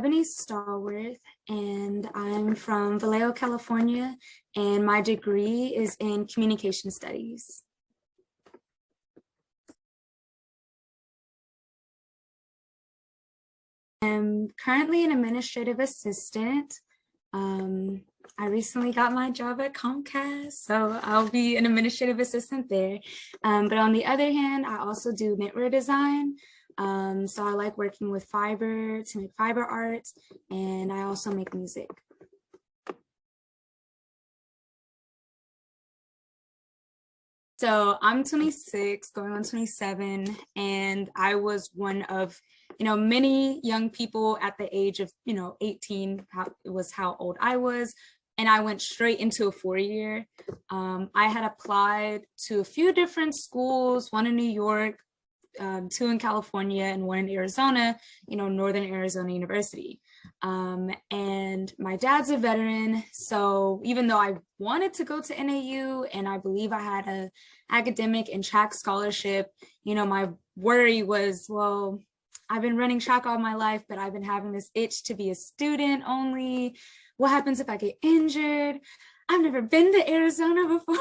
Eboni Stallworth, and I'm from Vallejo, California, and my degree is in communication studies. I'm currently an administrative assistant. I recently got my job at Comcast, so I'll be an administrative assistant there. But on the other hand, I also do knitwear design. So I like working with fiber to make fiber art, and I also make music. So I'm 26, going on 27, and I was one of, many young people at the age of, 18, was how old I was. And I went straight into a 4-year. I had applied to a few different schools, one in New York, 2 in California, and 1 in Arizona, Northern Arizona University. And my dad's a veteran, so even though I wanted to go to NAU and I believe I had an academic and track scholarship, my worry was, well, I've been running track all my life, but I've been having this itch to be a student only. What happens if I get injured? I've never been to Arizona before.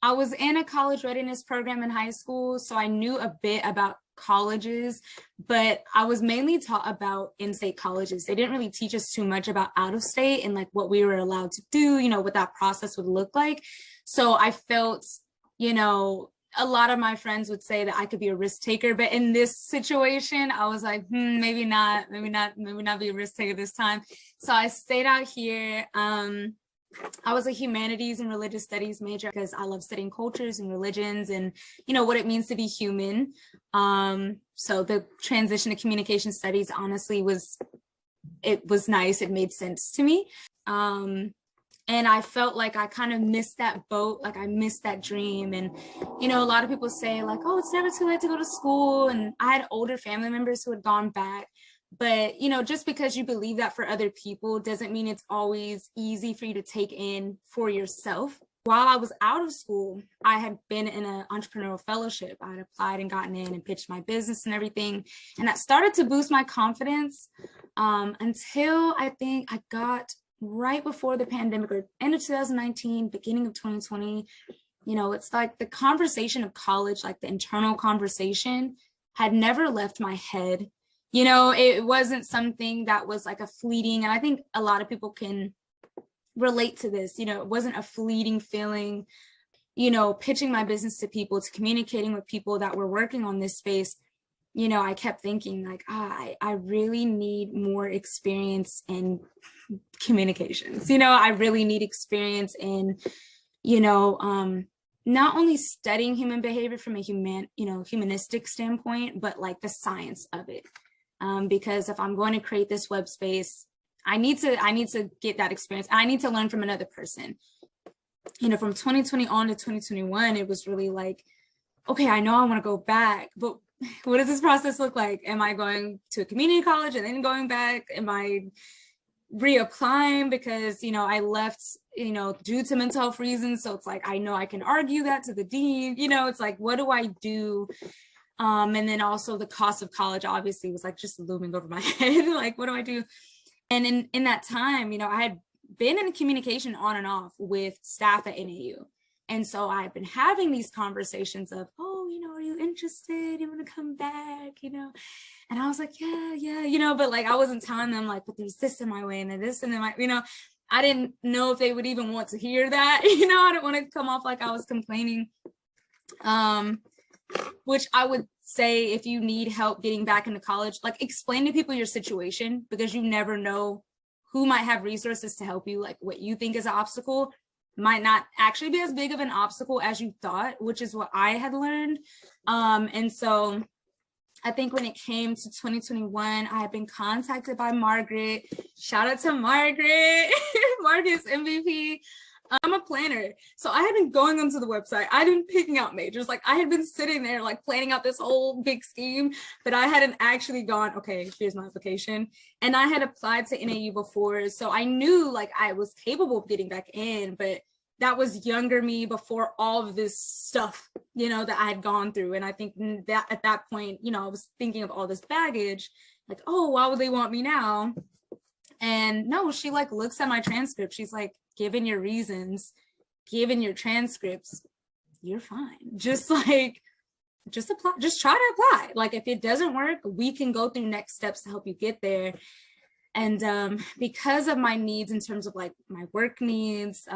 I was in a college readiness program in high school, so I knew a bit about colleges, but I was mainly taught about in-state colleges. They didn't really teach us too much about out-of-state and like what we were allowed to do, what that process would look like. So I felt, a lot of my friends would say that I could be a risk taker, but in this situation, I was like, maybe not be a risk taker this time. So I stayed out here. I was a humanities and religious studies major because I love studying cultures and religions and, what it means to be human. So the transition to communication studies, honestly, was nice. It made sense to me. And I felt like I kind of missed that boat, like I missed that dream. And, a lot of people say like, oh, it's never too late to go to school. And I had older family members who had gone back. But, just because you believe that for other people doesn't mean it's always easy for you to take in for yourself. While I was out of school, I had been in an entrepreneurial fellowship. I had applied and gotten in and pitched my business and everything. And that started to boost my confidence until I think I got right before the pandemic, or end of 2019, beginning of 2020. It's like the conversation of college, like the internal conversation, had never left my head. It wasn't something that was like a fleeting, and I think a lot of people can relate to this, it wasn't a fleeting feeling, pitching my business to people, to communicating with people that were working on this space. I kept thinking like, I really need more experience in communications. I really need experience in, not only studying human behavior from a humanistic standpoint, but like the science of it. Because if I'm going to create this web space, I need to get that experience. I need to learn from another person. From 2020 on to 2021, it was really like, okay, I know I want to go back, but what does this process look like? Am I going to a community college and then going back? Am I reapplying because, I left, due to mental health reasons? So it's like, I know I can argue that to the dean, it's like, what do I do? And then also the cost of college obviously was like just looming over my head. Like, what do I do? And in that time, I had been in communication on and off with staff at NAU. And so I've been having these conversations of, oh, are you interested? You want to come back? And I was like, yeah, but like, I wasn't telling them like, but there's this in my way and this and then I didn't know if they would even want to hear that. I didn't want to come off like I was complaining. Which I would say, if you need help getting back into college, like explain to people your situation, because you never know who might have resources to help you. Like what you think is an obstacle might not actually be as big of an obstacle as you thought, which is what I had learned. And so I think when it came to 2021, I had been contacted by Margaret. Shout out to Margaret. Margaret's MVP. I'm a planner. So I had been going onto the website. I had been picking out majors. Like I had been sitting there like planning out this whole big scheme, but I hadn't actually gone, okay, here's my application. And I had applied to NAU before. So I knew like I was capable of getting back in, but that was younger me before all of this stuff, that I had gone through. And I think that at that point, I was thinking of all this baggage. like, oh, why would they want me now? And no, she like looks at my transcript. She's like, given your reasons, given your transcripts, you're fine. Just like, just apply, just try to apply. Like if it doesn't work, we can go through next steps to help you get there. And because of my needs in terms of like my work needs,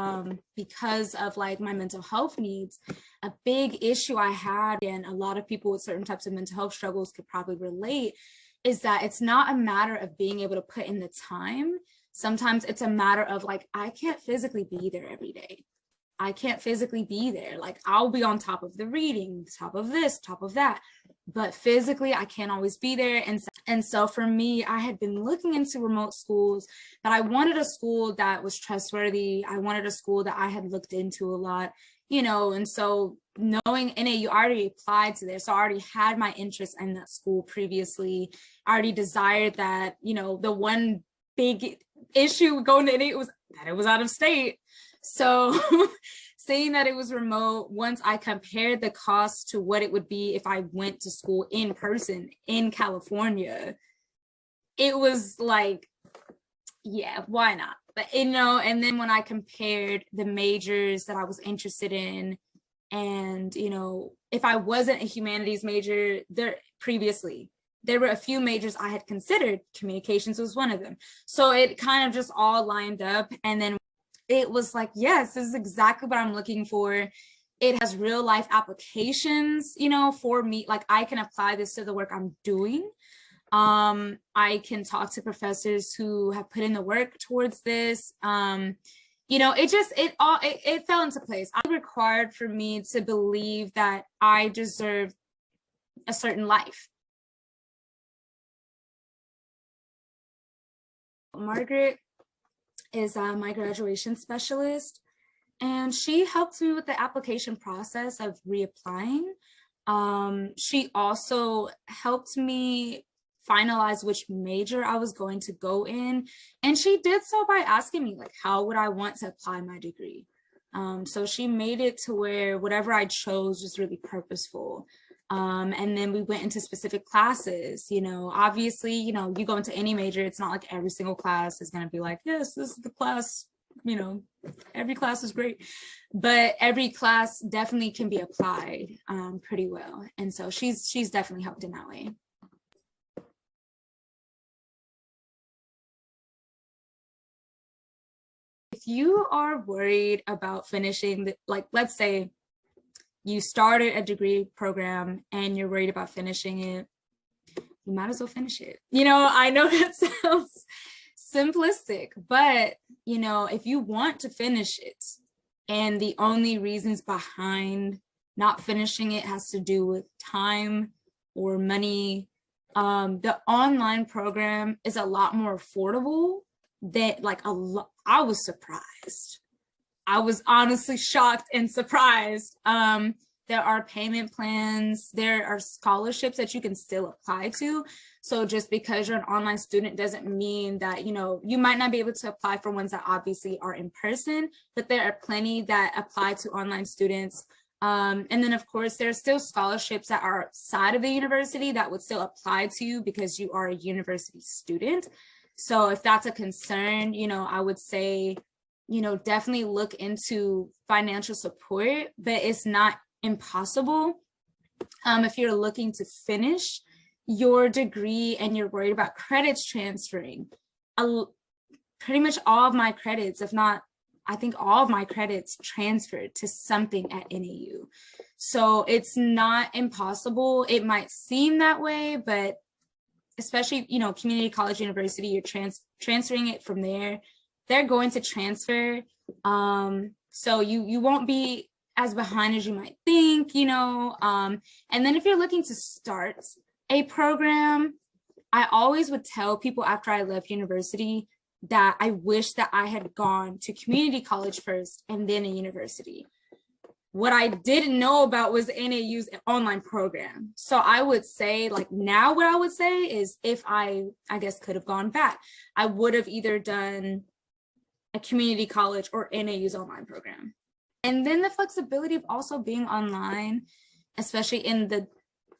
because of like my mental health needs, a big issue I had, and a lot of people with certain types of mental health struggles could probably relate, is that it's not a matter of being able to put in the time. Sometimes it's a matter of like, I can't physically be there every day. I can't physically be there. Like I'll be on top of the reading, top of this, top of that, but physically I can't always be there. And so for me, I had been looking into remote schools, but I wanted a school that was trustworthy. I wanted a school that I had looked into a lot, you know, and so knowing NAU, I already applied to there. So I already had my interest in that school previously. I already desired that, you know, the one big issue going to NAU was that it was out of state. So saying that it was remote, once I compared the cost to what it would be if I went to school in person in California, it was like, yeah, why not? But, you know, and then when I compared the majors that I was interested in, and, you know, if I wasn't a humanities major there previously, there were a few majors I had considered. Communications was one of them. So it kind of just all lined up. And then it was like, yes, this is exactly what I'm looking for. It has real life applications, you know, for me. Like I can apply this to the work I'm doing. I can talk to professors who have put in the work towards this. You know, it fell into place. It required for me to believe that I deserve a certain life. Margaret is my graduation specialist, and she helped me with the application process of reapplying. She also helped me finalize which major I was going to go in, and she did so by asking me like, how would I want to apply my degree? So she made it to where whatever I chose was really purposeful. And then we went into specific classes. You know, obviously, you know, you go into any major, it's not like every single class is going to be like, yes, this is the class, you know, every class is great, but every class definitely can be applied pretty well. And so she's definitely helped in that way. If you are worried about finishing, like, let's say you started a degree program and you're worried about finishing it, you might as well finish it. You know, I know that sounds simplistic, but, you know, if you want to finish it and the only reasons behind not finishing it has to do with time or money, the online program is a lot more affordable than like I was surprised. I was honestly shocked and surprised. There are payment plans, there are scholarships that you can still apply to. So just because you're an online student doesn't mean that, you know, you might not be able to apply for ones that obviously are in person, but there are plenty that apply to online students. And then of course, there's still scholarships that are outside of the university that would still apply to you because you are a university student. So if that's a concern, you know, I would say, you know, definitely look into financial support, but it's not impossible. If you're looking to finish your degree and you're worried about credits transferring, pretty much all of my credits, if not, I think all of my credits transferred to something at NAU. So it's not impossible. It might seem that way, but especially, you know, community college, university, you're transferring it from there. They're going to transfer. So you won't be as behind as you might think, you know. And then if you're looking to start a program, I always would tell people after I left university that I wish that I had gone to community college first and then a university. What I didn't know about was NAU's online program. So I would say, like, now what I would say is, if I guess could have gone back, I would have either done a community college or NAU's online program. And then the flexibility of also being online, especially in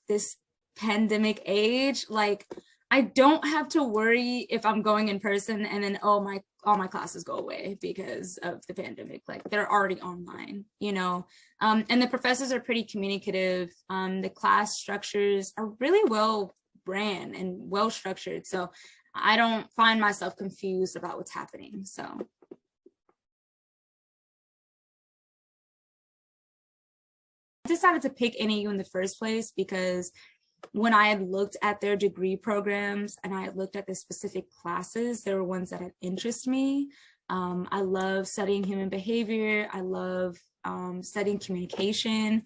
this pandemic age, like, I don't have to worry if I'm going in person and then, oh, all my classes go away because of the pandemic. Like, they're already online, you know. And the professors are pretty communicative. The class structures are really well ran and well structured. So I don't find myself confused about what's happening. So I decided to pick NAU in the first place because when I had looked at their degree programs and I had looked at the specific classes, there were ones that had interested me. I love studying human behavior. I love studying communication.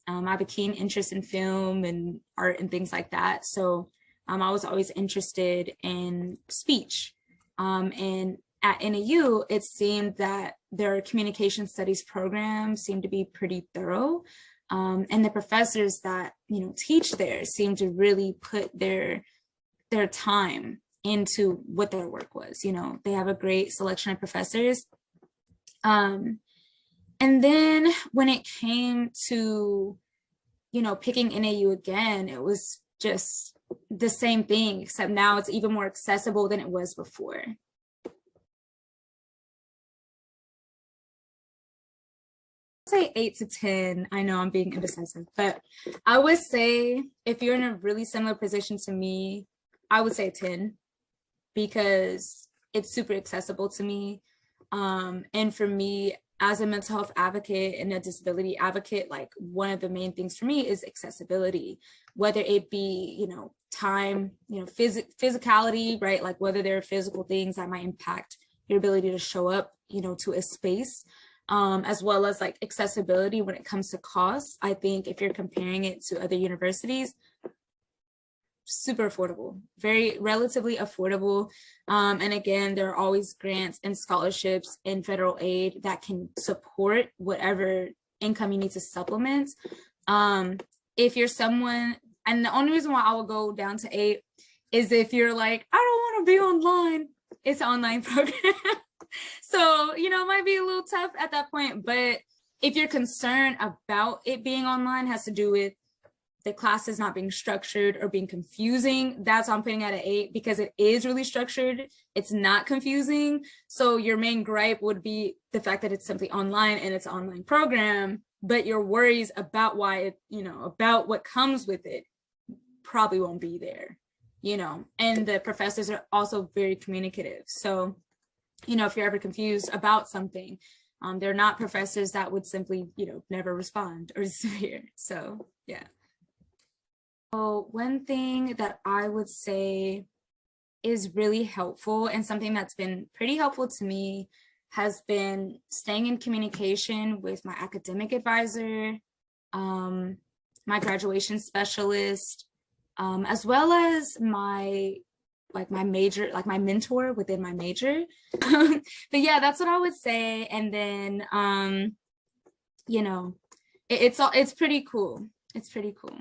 I have a keen interest in film and art and things like that. So I was always interested in speech. And at NAU, it seemed that their communication studies program seemed to be pretty thorough. And the professors that, you know, teach there seem to really put their time into what their work was. You know, they have a great selection of professors. And then when it came to, you know, picking NAU again, it was just the same thing, except now it's even more accessible than it was before. Say 8 to 10. I know I'm being indecisive, but I would say if you're in a really similar position to me, I would say 10 because it's super accessible to me. And for me, as a mental health advocate and a disability advocate, like, one of the main things for me is accessibility, whether it be, you know, time, you know, physicality, right? Like, whether there are physical things that might impact your ability to show up, you know, to a space. As well as like accessibility when it comes to costs. I think if you're comparing it to other universities, super affordable, very relatively affordable. And again, there are always grants and scholarships and federal aid that can support whatever income you need to supplement. If you're someone, and the only reason why I will go down to 8 is if you're like, I don't want to be online, it's an online program. So, you know, it might be a little tough at that point, but if you're concerned about it being online, has to do with the classes not being structured or being confusing, that's why I'm putting at an 8, because it is really structured. It's not confusing. So your main gripe would be the fact that it's simply online and it's an online program, but your worries about why it, you know, about what comes with it probably won't be there, you know. And the professors are also very communicative. So, you know, if you're ever confused about something, they're not professors that would simply, you know, never respond or disappear. So, yeah. So one thing that I would say is really helpful and something that's been pretty helpful to me has been staying in communication with my academic advisor, my graduation specialist, as well as my major, like my mentor within my major. But yeah, that's what I would say. And then, you know, it's pretty cool. It's pretty cool.